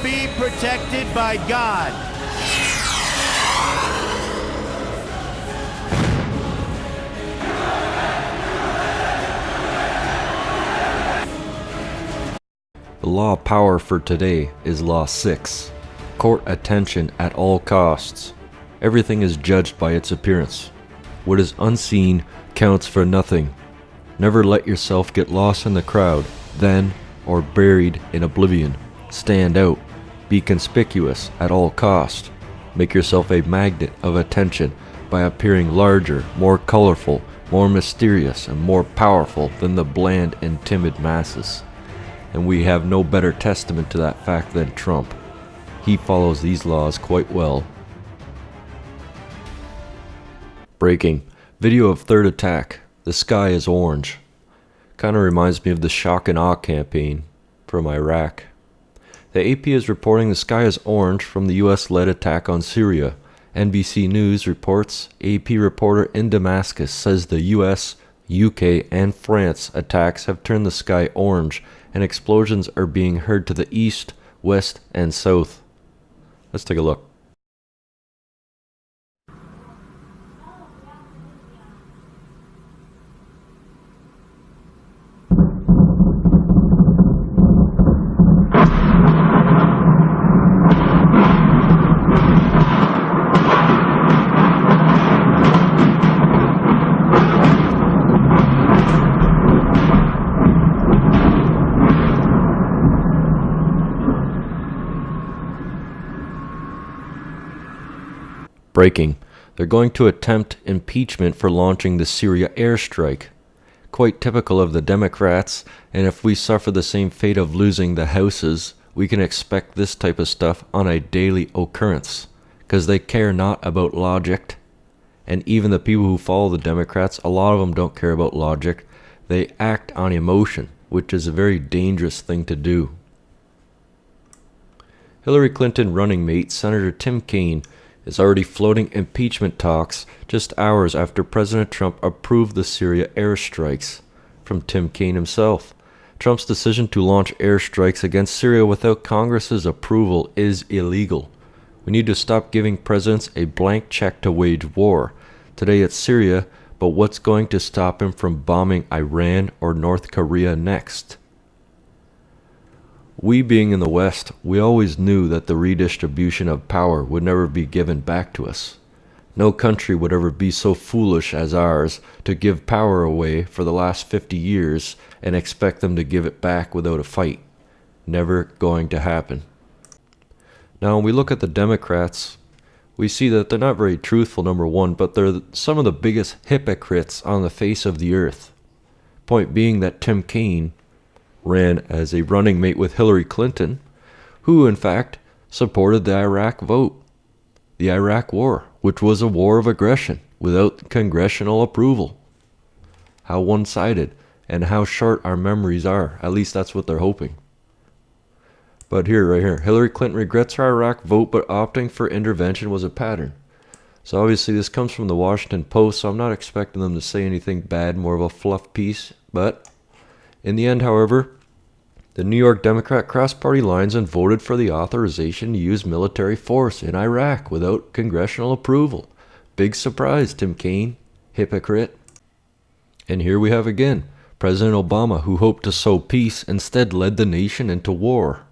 be protected by God. The law of power for today is Law 6. Court attention at all costs. Everything is judged by its appearance. What is unseen counts for nothing. Never let yourself get lost in the crowd, then, or buried in oblivion. Stand out. Be conspicuous at all cost. Make yourself a magnet of attention by appearing larger, more colorful, more mysterious, and more powerful than the bland and timid masses. And we have no better testament to that fact than Trump. He follows these laws quite well. Breaking. Video of third attack. The sky is orange. Kinda reminds me of the shock and awe campaign from Iraq. The AP is reporting the sky is orange from the US-led attack on Syria. NBC News reports AP reporter in Damascus says the US, UK, and France attacks have turned the sky orange and explosions are being heard to the east, west, and south. Let's take a look. Breaking. They're going to attempt impeachment for launching the Syria airstrike. Quite typical of the Democrats, and if we suffer the same fate of losing the houses, we can expect this type of stuff on a daily occurrence, because they care not about logic. And even the people who follow the Democrats, a lot of them don't care about logic. They act on emotion, which is a very dangerous thing to do. Hillary Clinton running mate Senator Tim Kaine is already floating impeachment talks just hours after President Trump approved the Syria airstrikes. From Tim Kaine himself, Trump's decision to launch airstrikes against Syria without Congress's approval is illegal. We need to stop giving presidents a blank check to wage war. Today it's Syria, but what's going to stop him from bombing Iran or North Korea next? We being in the West, we always knew that the redistribution of power would never be given back to us. No country would ever be so foolish as ours to give power away for the last 50 years and expect them to give it back without a fight. Never going to happen. Now, when we look at the Democrats, we see that they're not very truthful, number one, but they're some of the biggest hypocrites on the face of the earth. Point being that Tim Kaine ran as a running mate with Hillary Clinton, who in fact supported the Iraq vote, the Iraq war, which was a war of aggression without congressional approval. How one-sided and how short our memories are. At least that's what they're hoping. But here, right here, Hillary Clinton regrets her Iraq vote, but opting for intervention was a pattern. So obviously this comes from the Washington Post, so I'm not expecting them to say anything bad, more of a fluff piece, but in the end, however, the New York Democrat crossed party lines and voted for the authorization to use military force in Iraq without congressional approval. Big surprise, Tim Kaine. Hypocrite. And here we have again President Obama, who hoped to sow peace, instead led the nation into war.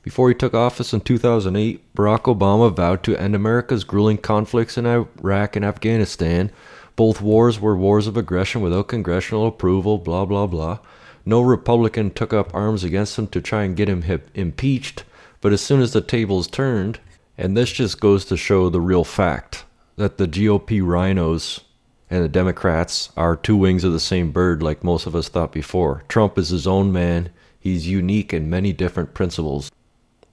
Before he took office in 2008, Barack Obama vowed to end America's grueling conflicts in Iraq and Afghanistan. Both wars were wars of aggression without congressional approval, blah, blah, blah. No Republican took up arms against him to try and get him impeached, but as soon as the tables turned, and this just goes to show the real fact, that the GOP rhinos and the Democrats are two wings of the same bird like most of us thought before. Trump is his own man. He's unique in many different principles.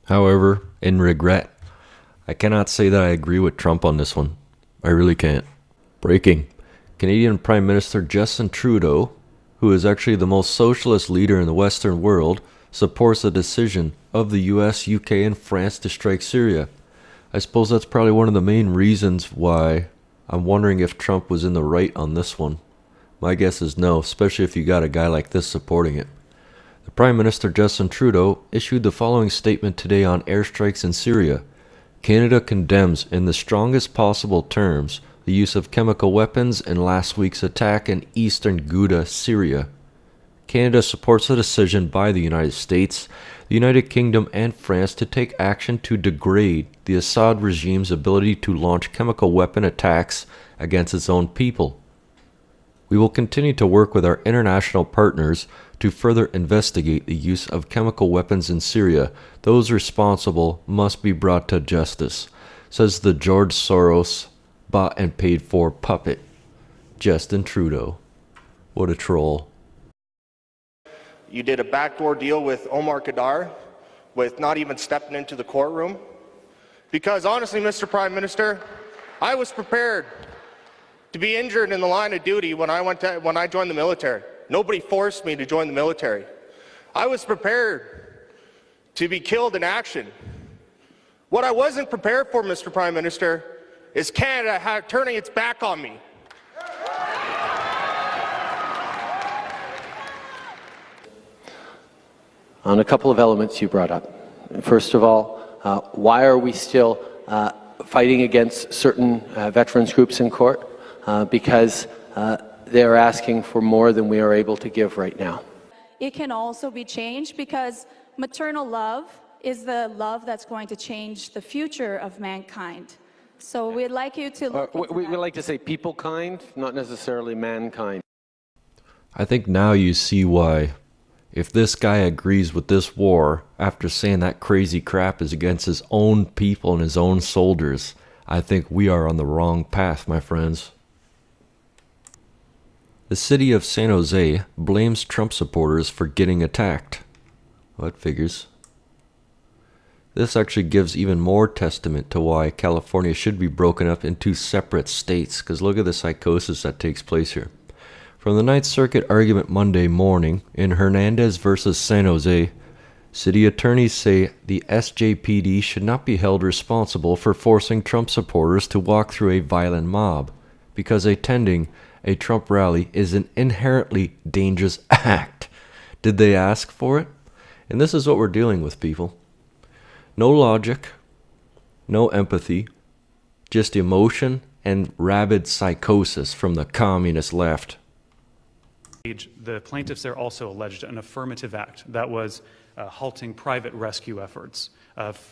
However, in regret, I cannot say that I agree with Trump on this one. I really can't. Breaking. Canadian Prime Minister Justin Trudeau, who is actually the most socialist leader in the Western world, supports the decision of the US, UK, and France to strike Syria. I suppose that's probably one of the main reasons why I'm wondering if Trump was in the right on this one. My guess is no, especially if you got a guy like this supporting it. The Prime Minister Justin Trudeau issued the following statement today on airstrikes in Syria. Canada condemns in the strongest possible terms the use of chemical weapons in last week's attack in eastern Ghouta, Syria. Canada supports the decision by the United States, the United Kingdom, and France to take action to degrade the Assad regime's ability to launch chemical weapon attacks against its own people. We will continue to work with our international partners to further investigate the use of chemical weapons in Syria. Those responsible must be brought to justice, says the George Soros bought and paid for puppet, Justin Trudeau. What a troll. You did a backdoor deal with Omar Khadr with not even stepping into the courtroom. Because honestly, Mr. Prime Minister, I was prepared to be injured in the line of duty when I joined the military. Nobody forced me to join the military. I was prepared to be killed in action. What I wasn't prepared for, Mr. Prime Minister, is Canada turning its back on me. On a couple of elements you brought up. First of all, why are we still fighting against certain veterans groups in court? Because they're asking for more than we are able to give right now. It can also be changed because maternal love is the love that's going to change the future of mankind. So we'd like you to look into we that. like to say people kind, not necessarily mankind. I think now you see why. If this guy agrees with this war after saying that crazy crap is against his own people and his own soldiers, I think we are on the wrong path, my friends. The city of San Jose blames Trump supporters for getting attacked. What figures? This actually gives even more testament to why California should be broken up into separate states, because look at the psychosis that takes place here. From the Ninth Circuit argument Monday morning in Hernandez versus San Jose, city attorneys say the SJPD should not be held responsible for forcing Trump supporters to walk through a violent mob, because attending a Trump rally is an inherently dangerous act. Did they ask for it? And this is what we're dealing with, people. No logic, no empathy, just emotion and rabid psychosis from the communist left. The plaintiffs there also alleged an affirmative act that was halting private rescue efforts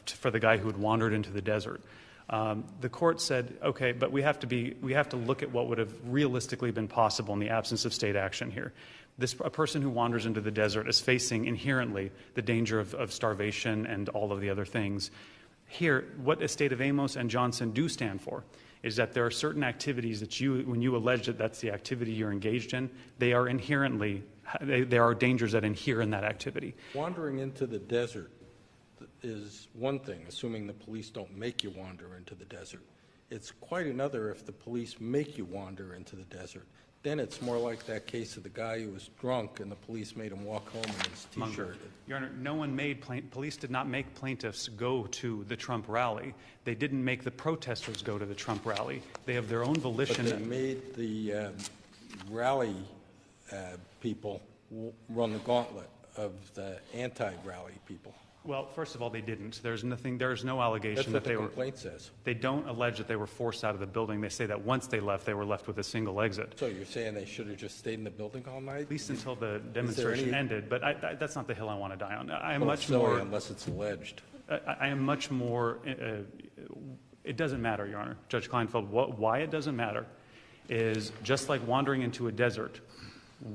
for the guy who had wandered into the desert. The court said, okay, but we have to look at what would have realistically been possible in the absence of state action here. A person who wanders into the desert is facing inherently the danger of starvation and all of the other things. Here, what Estate of Amos and Johnson do stand for is that there are certain activities that when you allege that that's the activity you're engaged in, they are inherently, there are dangers that inhere in that activity. Wandering into the desert is one thing, assuming the police don't make you wander into the desert. It's quite another if the police make you wander into the desert. Then it's more like that case of the guy who was drunk and the police made him walk home in his T-shirt. Your Honor, police did not make plaintiffs go to the Trump rally. They didn't make the protesters go to the Trump rally. They have their own volition. But they made the rally people run the gauntlet of the anti-rally people. Well, first of all, they didn't. There's no allegation That's that what the complaint says. They don't allege that they were forced out of the building. They say that once they were left with a single exit. So you're saying they should have just stayed in the building all night? At least until the demonstration ended. But that's not the hill I want to die on. I am Well, much silly more. unless it's alleged. I am much more. It doesn't matter, Your Honor. Judge Kleinfeld, why it doesn't matter is just like wandering into a desert.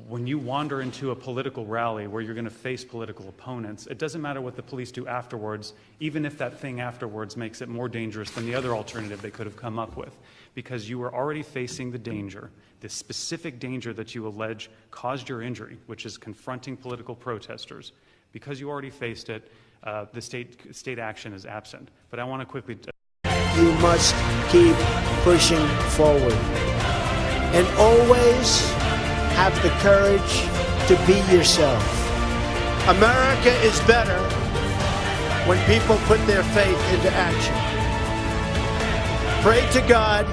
When you wander into a political rally where you're going to face political opponents, it doesn't matter what the police do afterwards, even if that thing afterwards makes it more dangerous than the other alternative they could have come up with, because you were already facing the danger, the specific danger that you allege caused your injury, which is confronting political protesters. Because you already faced it, the state action is absent. But I want to quickly... You must keep pushing forward and always have the courage to be yourself. America is better when people put their faith into action. Pray to God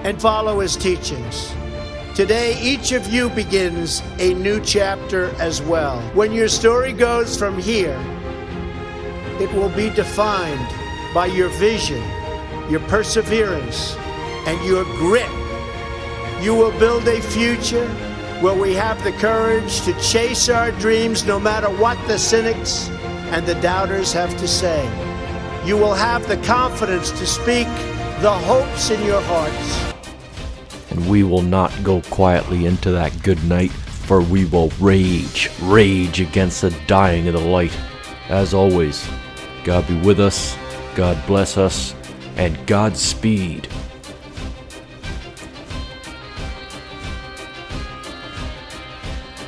and follow His teachings. Today, each of you begins a new chapter as well. When your story goes from here, it will be defined by your vision, your perseverance, and your grit. You will build a future where we have the courage to chase our dreams no matter what the cynics and the doubters have to say. You will have the confidence to speak the hopes in your hearts. And we will not go quietly into that good night, for we will rage against the dying of the light. As always, God be with us, God bless us, and Godspeed.